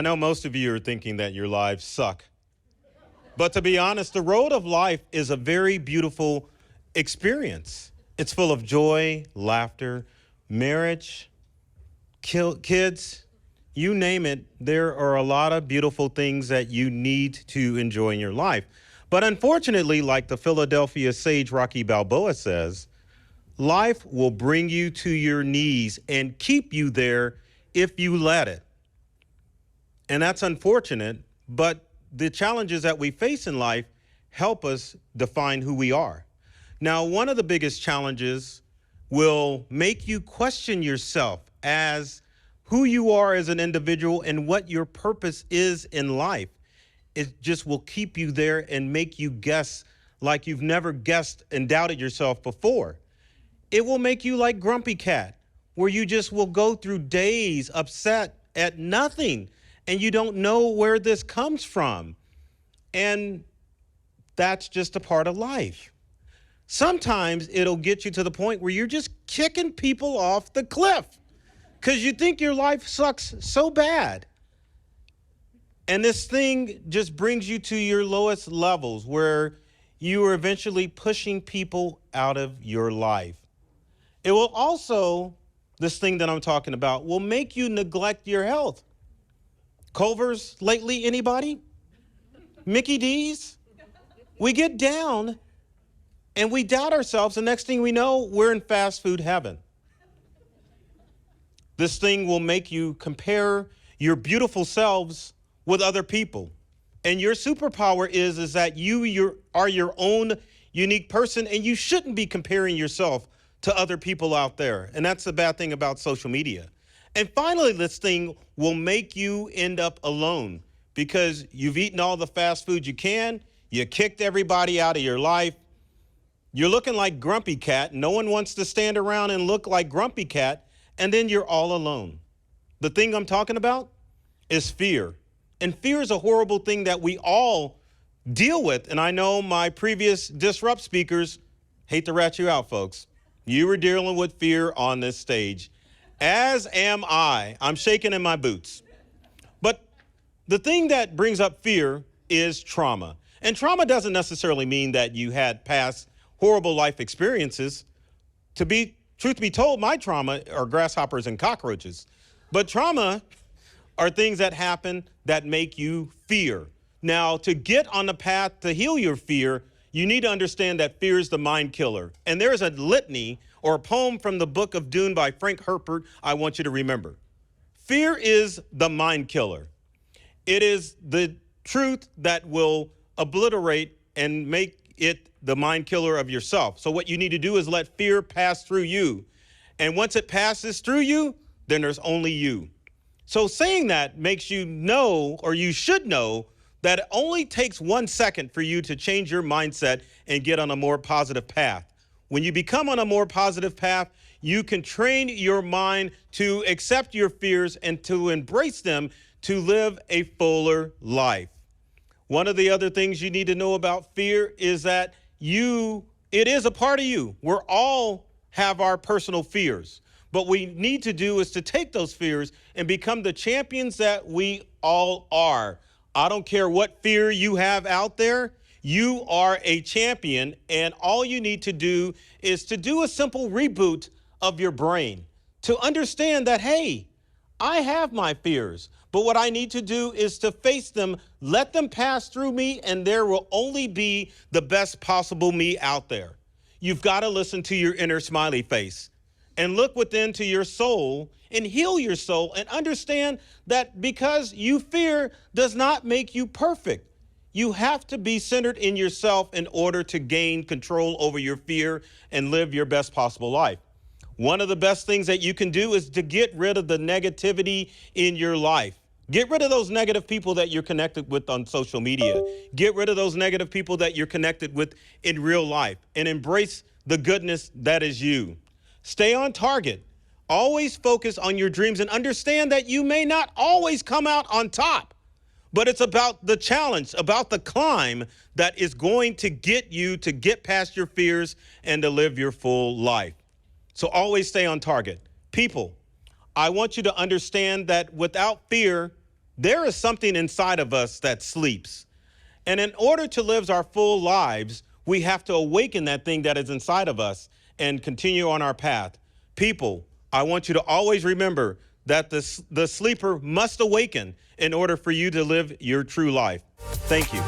I know most of you are thinking that your lives suck. But to be honest, the road of life is a very beautiful experience. It's full of joy, laughter, marriage, kids, you name it. There are a lot of beautiful things that you need to enjoy in your life. But unfortunately, like the Philadelphia sage Rocky Balboa says, life will bring you to your knees and keep you there if you let it. And that's unfortunate, but the challenges that we face in life help us define who we are. Now, one of the biggest challenges will make you question yourself as who you are as an individual and what your purpose is in life. It just will keep you there and make you guess like you've never guessed and doubted yourself before. It will make you like Grumpy Cat, where you just will go through days upset at nothing and you don't know where this comes from. And that's just a part of life. Sometimes it'll get you to the point where you're just kicking people off the cliff because you think your life sucks so bad. And this thing just brings you to your lowest levels where you are eventually pushing people out of your life. It will also, this thing that I'm talking about, will make you neglect your health. Culver's lately, anybody? Mickey D's? We get down and we doubt ourselves. The next thing we know, we're in fast food heaven. This thing will make you compare your beautiful selves with other people. And your superpower is that you are your own unique person, and you shouldn't be comparing yourself to other people out there. And that's the bad thing about social media. And finally, this thing will make you end up alone because you've eaten all the fast food you can, you kicked everybody out of your life, you're looking like Grumpy Cat, no one wants to stand around and look like Grumpy Cat, and then you're all alone. The thing I'm talking about is fear. And fear is a horrible thing that we all deal with. And I know my previous Disrupt speakers, hate to rat you out, folks. You were dealing with fear on this stage, as am I. I'm shaking in my boots. But the thing that brings up fear is trauma. And trauma doesn't necessarily mean that you had past horrible life experiences. Truth be told, my trauma are grasshoppers and cockroaches. But trauma are things that happen that make you fear. Now, to get on the path to heal your fear, you need to understand that fear is the mind killer. And there is a litany or a poem from the book of Dune by Frank Herbert I want you to remember. Fear is the mind killer. It is the truth that will obliterate and make it the mind killer of yourself. So what you need to do is let fear pass through you. And once it passes through you, then there's only you. So saying that makes you know, or you should know, that it only takes 1 second for you to change your mindset and get on a more positive path. When you become on a more positive path, you can train your mind to accept your fears and to embrace them to live a fuller life. One of the other things you need to know about fear is that it is a part of you. We're all have our personal fears. But what we need to do is to take those fears and become the champions that we all are. I don't care what fear you have out there. You are a champion, and all you need to do is to do a simple reboot of your brain to understand that, hey, I have my fears, but what I need to do is to face them, let them pass through me, and there will only be the best possible me out there. You've got to listen to your inner smiley face and look within to your soul and heal your soul and understand that because you fear does not make you perfect. You have to be centered in yourself in order to gain control over your fear and live your best possible life. One of the best things that you can do is to get rid of the negativity in your life. Get rid of those negative people that you're connected with on social media. Get rid of those negative people that you're connected with in real life and embrace the goodness that is you. Stay on target. Always focus on your dreams and understand that you may not always come out on top, but it's about the challenge, about the climb that is going to get you to get past your fears and to live your full life. So always stay on target. People, I want you to understand that without fear, There is something inside of us that sleeps. And in order to live our full lives, we have to awaken that thing that is inside of us and continue on our path. People, I want you to always remember that the sleeper must awaken in order for you to live your true life. Thank you.